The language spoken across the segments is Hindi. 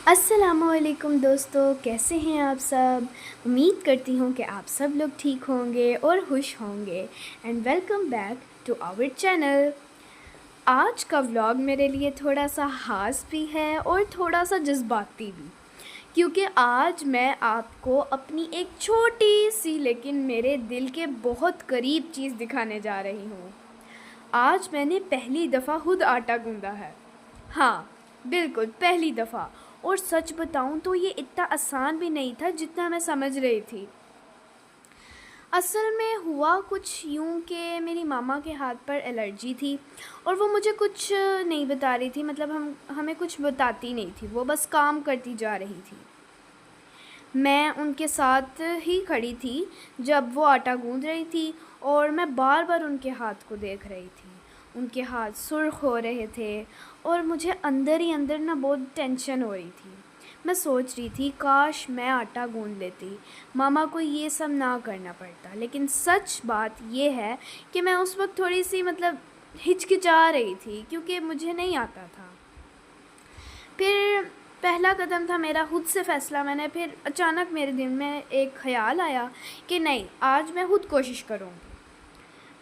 अस्सलामुअलैकुम दोस्तों, कैसे हैं आप सब। उम्मीद करती हूँ कि आप सब लोग ठीक होंगे और खुश होंगे। And welcome back to our channel. आज का व्लॉग मेरे लिए थोड़ा सा ख़ास भी है और थोड़ा सा जज्बाती भी, क्योंकि आज मैं आपको अपनी एक छोटी सी लेकिन मेरे दिल के बहुत करीब चीज़ दिखाने जा रही हूँ। आज मैंने पहली दफ़ा खुद आटा गूँधा है। हाँ, बिल्कुल पहली दफ़ा। और सच बताऊँ तो ये इतना आसान भी नहीं था जितना मैं समझ रही थी। असल में हुआ कुछ यूँ कि मेरी मामा के हाथ पर एलर्जी थी और वो मुझे कुछ नहीं बता रही थी, मतलब हमें कुछ बताती नहीं थी, वो बस काम करती जा रही थी। मैं उनके साथ ही खड़ी थी जब वो आटा गूँध रही थी और मैं बार बार उनके हाथ को देख रही थी। उनके हाथ सुर्ख हो रहे थे और मुझे अंदर ही अंदर ना बहुत टेंशन हो रही थी। मैं सोच रही थी काश मैं आटा गूँध लेती, मामा को ये सब ना करना पड़ता। लेकिन सच बात ये है कि मैं उस वक्त थोड़ी सी हिचकिचा रही थी क्योंकि मुझे नहीं आता था। फिर पहला कदम था मेरा खुद से फ़ैसला। मैंने फिर अचानक मेरे दिल में एक ख़्याल आया कि नहीं, आज मैं खुद कोशिश करूँगी।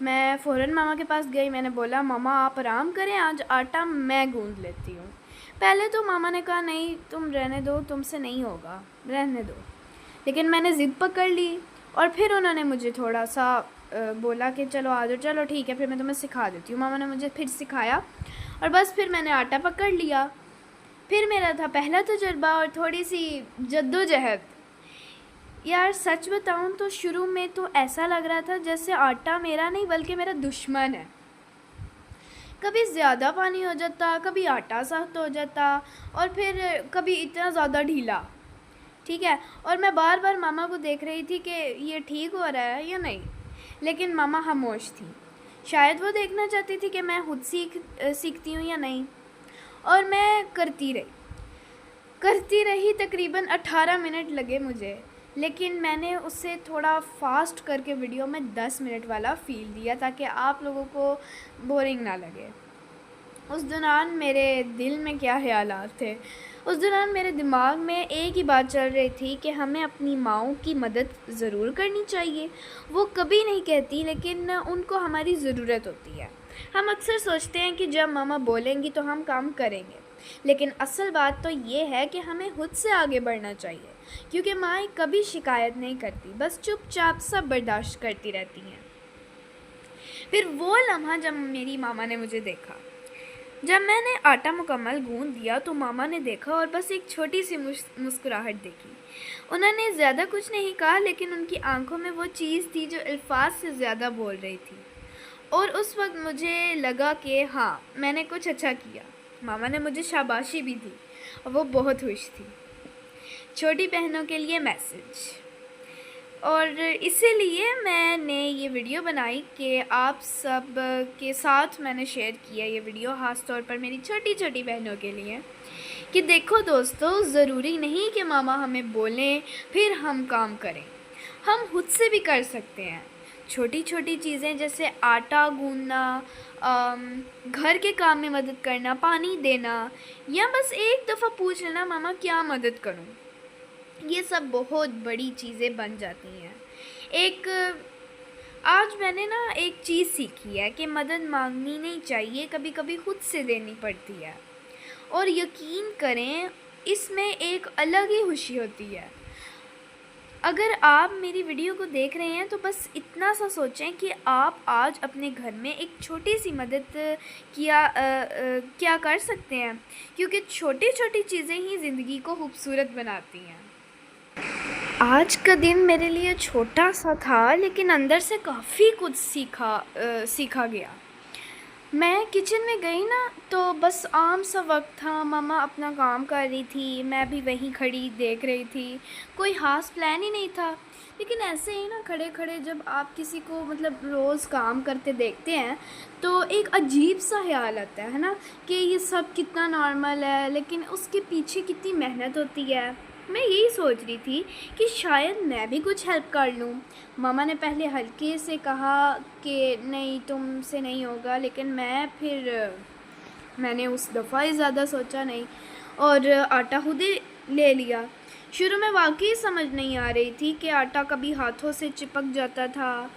मैं फ़ौरन मामा के पास गई। मैंने बोला, मामा आप आराम करें, आज आटा मैं गूँध लेती हूँ। पहले तो मामा ने कहा नहीं तुम रहने दो, तुमसे नहीं होगा, रहने दो। लेकिन मैंने ज़िद पकड़ ली और फिर उन्होंने मुझे थोड़ा सा बोला कि चलो आ जाओ, चलो ठीक है फिर मैं तुम्हें सिखा देती हूँ। मामा ने मुझे फिर सिखाया और बस फिर मैंने आटा पकड़ लिया। फिर मेरा था पहला तजुर्बा और थोड़ी सी जद्दोजहद। यार सच बताऊँ तो शुरू में तो ऐसा लग रहा था जैसे आटा मेरा नहीं बल्कि मेरा दुश्मन है। कभी ज़्यादा पानी हो जाता, कभी आटा सख्त हो जाता और फिर कभी इतना ज़्यादा ढीला। ठीक है, और मैं बार बार मामा को देख रही थी कि ये ठीक हो रहा है या नहीं, लेकिन मामा खामोश थी। शायद वो देखना चाहती थी कि मैं खुद सीखती हूँ या नहीं। और मैं करती रही तकरीबन 18 मिनट लगे मुझे, लेकिन मैंने उससे थोड़ा फास्ट करके वीडियो में 10 मिनट वाला फ़ील दिया ताकि आप लोगों को बोरिंग ना लगे। उस दौरान मेरे दिल में क्या ख़यालात थे, उस दौरान मेरे दिमाग में एक ही बात चल रही थी कि हमें अपनी माँओं की मदद ज़रूर करनी चाहिए। वो कभी नहीं कहती लेकिन उनको हमारी ज़रूरत होती है। हम अक्सर सोचते हैं कि जब मामा बोलेंगी तो हम काम करेंगे, लेकिन असल बात तो ये है कि हमें खुद से आगे बढ़ना चाहिए, क्योंकि माएँ कभी शिकायत नहीं करती, बस चुपचाप सब बर्दाश्त करती रहती हैं। फिर वो लम्हा जब मेरी मामा ने मुझे देखा, जब मैंने आटा मुकम्मल गूँध दिया तो मामा ने देखा और बस एक छोटी सी मुस्कुराहट देखी। उन्होंने ज़्यादा कुछ नहीं कहा, लेकिन उनकी आंखों में वो चीज़ थी जो अल्फाज से ज़्यादा बोल रही थी। और उस वक्त मुझे लगा कि हाँ, मैंने कुछ अच्छा किया। मामा ने मुझे शाबाशी भी दी और वो बहुत खुश थी। छोटी बहनों के लिए मैसेज, और इसीलिए मैंने ये वीडियो बनाई कि आप सब के साथ मैंने शेयर किया ये वीडियो, ख़ास तौर पर मेरी छोटी छोटी बहनों के लिए, कि देखो दोस्तों, ज़रूरी नहीं कि मामा हमें बोलें फिर हम काम करें, हम खुद से भी कर सकते हैं। छोटी छोटी चीज़ें जैसे आटा गूंदना, घर के काम में मदद करना, पानी देना, या बस एक दफ़ा पूछ लेना मामा क्या मदद करूं, ये सब बहुत बड़ी चीज़ें बन जाती हैं। एक आज मैंने ना एक चीज़ सीखी है कि मदद मांगनी नहीं चाहिए, कभी कभी खुद से देनी पड़ती है। और यकीन करें, इसमें एक अलग ही खुशी होती है। अगर आप मेरी वीडियो को देख रहे हैं तो बस इतना सा सोचें कि आप आज अपने घर में एक छोटी सी मदद क्या कर सकते हैं, क्योंकि छोटी छोटी चीज़ें ही ज़िंदगी को खूबसूरत बनाती हैं। आज का दिन मेरे लिए छोटा सा था, लेकिन अंदर से काफ़ी कुछ सीखा गया। मैं किचन में गई ना तो बस आम सा वक्त था, मामा अपना काम कर रही थी, मैं भी वहीं खड़ी देख रही थी। कोई ख़ास प्लान ही नहीं था, लेकिन ऐसे ही ना खड़े खड़े जब आप किसी को रोज़ काम करते देखते हैं तो एक अजीब सा ख्याल आता है ना, कि ये सब कितना नॉर्मल है लेकिन उसके पीछे कितनी मेहनत होती है। मैं यही सोच रही थी कि शायद मैं भी कुछ हेल्प कर लूँ। मामा ने पहले हल्के से कहा कि नहीं तुमसे नहीं होगा, लेकिन मैंने उस दफ़ा ही ज़्यादा सोचा नहीं और आटा खुद ही ले लिया। शुरू में वाक़ई समझ नहीं आ रही थी कि आटा कभी हाथों से चिपक जाता था,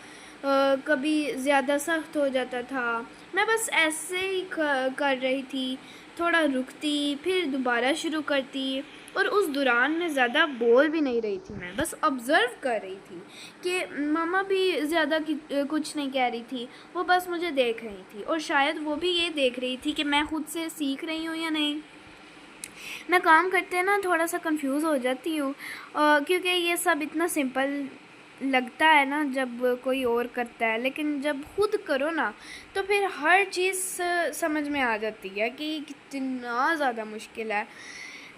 कभी ज़्यादा सख्त हो जाता था। मैं बस ऐसे ही कर रही थी, थोड़ा रुकती, फिर दोबारा शुरू करती, और उस दौरान मैं ज़्यादा बोल भी नहीं रही थी, मैं बस ऑब्ज़र्व कर रही थी कि मम्मा भी ज़्यादा कुछ नहीं कह रही थी, वो बस मुझे देख रही थी, और शायद वो भी ये देख रही थी कि मैं खुद से सीख रही हूँ या नहीं। मैं काम करते ना थोड़ा सा कंफ्यूज हो जाती हूँ, क्योंकि ये सब इतना सिंपल लगता है ना जब कोई और करता है, लेकिन जब खुद करो ना तो फिर हर चीज़ समझ में आ जाती है कि कितना ज़्यादा मुश्किल है।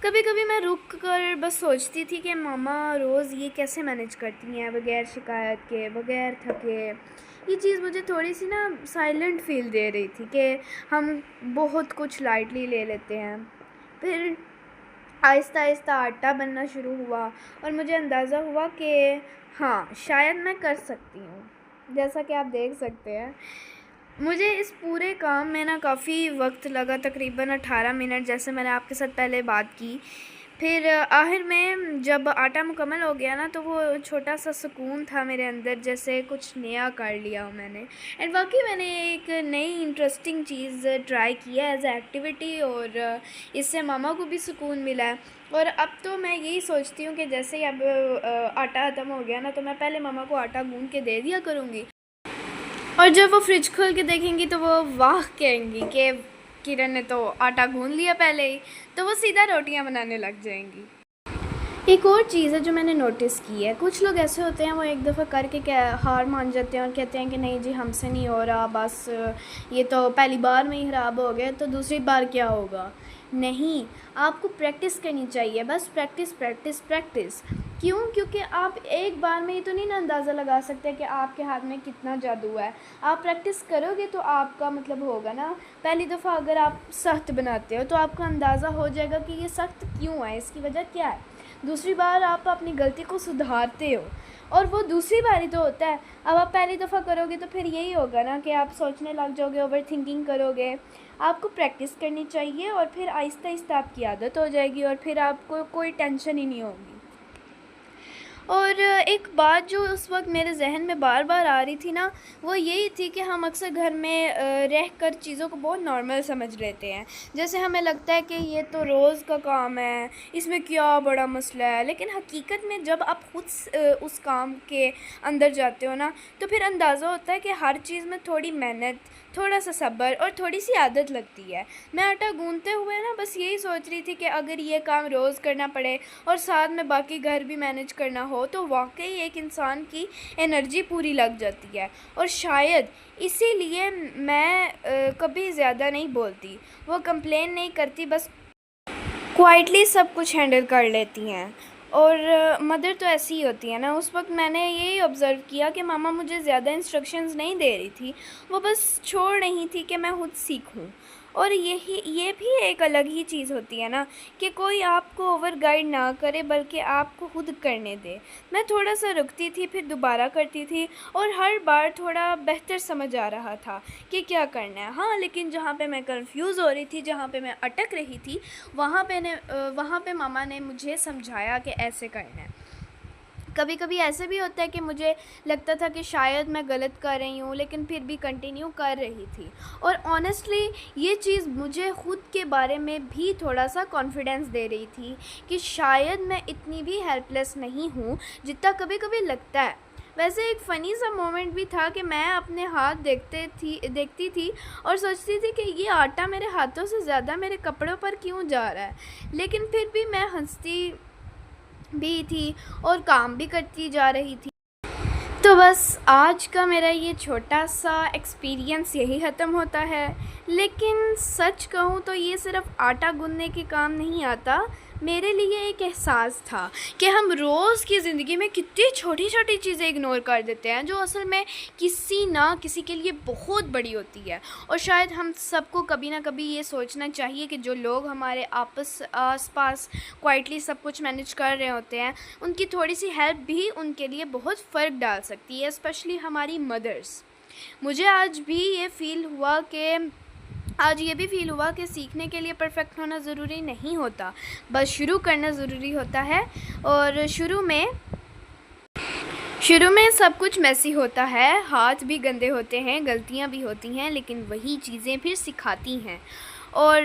कभी कभी मैं रुक कर बस सोचती थी कि मामा रोज़ ये कैसे मैनेज करती हैं बगैर शिकायत के, बगैर थके। ये चीज़ मुझे थोड़ी सी ना साइलेंट फील दे रही थी कि हम बहुत कुछ लाइटली ले लेते हैं। फिर आहिस्ता आहिस्ता आटा बनना शुरू हुआ, और मुझे अंदाज़ा हुआ कि हाँ, शायद मैं कर सकती हूँ। जैसा कि आप देख सकते हैं, मुझे इस पूरे काम में ना काफ़ी वक्त लगा, तकरीबन 18 मिनट, जैसे मैंने आपके साथ पहले बात की। फिर आखिर में जब आटा मुकम्मल हो गया ना, तो वो छोटा सा सुकून था मेरे अंदर, जैसे कुछ नया कर लिया हो मैंने। एंड वाकई मैंने एक नई इंटरेस्टिंग चीज़ ट्राई की है एज एक्टिविटी, और इससे मामा को भी सुकून मिला है। और अब तो मैं यही सोचती हूँ कि जैसे ही अब आटा ख़त्म हो गया ना, तो मैं पहले मामा को आटा गूंद के दे दिया करूँगी, और जब वो फ्रिज खोल के देखेंगी तो वो वाह कहेंगी कि किरण ने तो आटा गूंद लिया पहले ही, तो वो सीधा रोटियां बनाने लग जाएंगी। एक और चीज़ है जो मैंने नोटिस की है, कुछ लोग ऐसे होते हैं वो एक दफ़ा करके क्या हार मान जाते हैं और कहते हैं कि नहीं जी हमसे नहीं हो रहा, बस ये तो पहली बार में ही ख़राब हो गया तो दूसरी बार क्या होगा। नहीं, आपको प्रैक्टिस करनी चाहिए, बस प्रैक्टिस प्रैक्टिस प्रैक्टिस। क्यों? क्योंकि आप एक बार में ही तो नहीं ना अंदाज़ा लगा सकते कि आपके हाथ में कितना जादू है। आप प्रैक्टिस करोगे तो आपका मतलब होगा ना। पहली दफ़ा अगर आप सख्त बनाते हो तो आपको अंदाज़ा हो जाएगा कि ये सख्त क्यों है, इसकी वजह क्या है। दूसरी बार आप अपनी गलती को सुधारते हो, और वो दूसरी बारी तो होता है। अब आप पहली दफ़ा करोगे तो फिर यही होगा ना कि आप सोचने लग जाओगे, ओवर थिंकिंग करोगे। आपको प्रैक्टिस करनी चाहिए, और फिर आहिस्ता आहिस्ता आपकी आदत हो जाएगी, और फिर आपको कोई टेंशन ही नहीं होगी। और एक बात जो उस वक्त मेरे जहन में बार बार आ रही थी ना, वो यही थी कि हम अक्सर घर में रह कर चीज़ों को बहुत नॉर्मल समझ लेते हैं। जैसे हमें लगता है कि ये तो रोज़ का काम है, इसमें क्या बड़ा मसला है। लेकिन हकीकत में जब आप खुद उस काम के अंदर जाते हो ना, तो फिर अंदाज़ा होता है कि हर चीज़ में थोड़ी मेहनत, थोड़ा सा सब्र और थोड़ी सी आदत लगती है। मैं आटा गूंदते हुए ना बस यही सोच रही थी कि अगर ये काम रोज़ करना पड़े और साथ में बाकी घर भी मैनेज करना हो, तो वाकई एक इंसान की एनर्जी पूरी लग जाती है। और शायद इसीलिए मैं कभी ज़्यादा नहीं बोलती, वो कंप्लेन नहीं करती, बस क्वाइटली सब कुछ हैंडल कर लेती हैं। और मदर तो ऐसी ही होती है ना। उस वक्त मैंने यही ऑब्ज़र्व किया कि मामा मुझे ज़्यादा इंस्ट्रक्शंस नहीं दे रही थी, वो बस छोड़ रही थी कि मैं खुद सीखूं। और ये भी एक अलग ही चीज़ होती है ना, कि कोई आपको ओवर गाइड ना करे बल्कि आपको खुद करने दे। मैं थोड़ा सा रुकती थी, फिर दोबारा करती थी, और हर बार थोड़ा बेहतर समझ आ रहा था कि क्या करना है। हाँ, लेकिन जहाँ पे मैं कंफ्यूज हो रही थी, जहाँ पे मैं अटक रही थी, वहाँ पे मामा ने मुझे समझाया कि ऐसे करना है। कभी कभी ऐसे भी होता है कि मुझे लगता था कि शायद मैं गलत कर रही हूँ, लेकिन फिर भी कंटिन्यू कर रही थी। और ऑनेस्टली ये चीज़ मुझे ख़ुद के बारे में भी थोड़ा सा कॉन्फिडेंस दे रही थी कि शायद मैं इतनी भी हेल्पलेस नहीं हूँ जितना कभी कभी लगता है। वैसे एक फ़नी सा मोमेंट भी था कि मैं अपने हाथ देखती थी और सोचती थी कि ये आटा मेरे हाथों से ज़्यादा मेरे कपड़ों पर क्यों जा रहा है, लेकिन फिर भी मैं हंसती भी थी और काम भी करती जा रही थी। तो बस आज का मेरा ये छोटा सा एक्सपीरियंस यही ख़त्म होता है। लेकिन सच कहूँ तो ये सिर्फ़ आटा गूँथने के काम नहीं आता, मेरे लिए एक एहसास था कि हम रोज़ की ज़िंदगी में कितनी छोटी छोटी चीज़ें इग्नोर कर देते हैं जो असल में किसी ना किसी के लिए बहुत बड़ी होती है। और शायद हम सबको कभी ना कभी ये सोचना चाहिए कि जो लोग हमारे आस पास क्वाइटली सब कुछ मैनेज कर रहे होते हैं, उनकी थोड़ी सी हेल्प भी उनके लिए बहुत फ़र्क डाल सकती है, स्पेशली हमारी मदर्स। मुझे आज भी ये फ़ील हुआ कि आज ये भी फ़ील हुआ कि सीखने के लिए परफेक्ट होना ज़रूरी नहीं होता, बस शुरू करना ज़रूरी होता है। और शुरू में सब कुछ मैसी होता है, हाथ भी गंदे होते हैं, गलतियाँ भी होती हैं, लेकिन वही चीज़ें फिर सिखाती हैं। और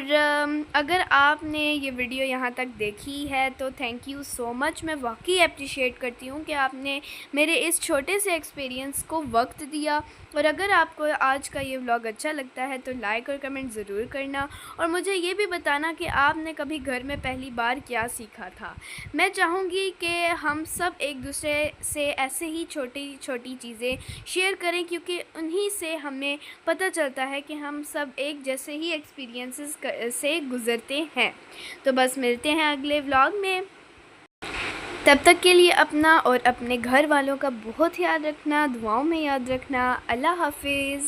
अगर आपने ये वीडियो यहाँ तक देखी है तो थैंक यू सो मच। मैं वाक़ई एप्रिशिएट करती हूँ कि आपने मेरे इस छोटे से एक्सपीरियंस को वक्त दिया। और अगर आपको आज का ये व्लॉग अच्छा लगता है तो लाइक और कमेंट ज़रूर करना, और मुझे ये भी बताना कि आपने कभी घर में पहली बार क्या सीखा था। मैं चाहूँगी कि हम सब एक दूसरे से ऐसे ही छोटी छोटी चीज़ें शेयर करें, क्योंकि उन्हीं से हमें पता चलता है कि हम सब एक जैसे ही एक्सपीरियंसेस से गुज़रते हैं। तो बस मिलते हैं अगले व्लॉग में। तब तक के लिए अपना और अपने घर वालों का बहुत याद रखना, दुआओं में याद रखना। अल्लाह हाफिज़।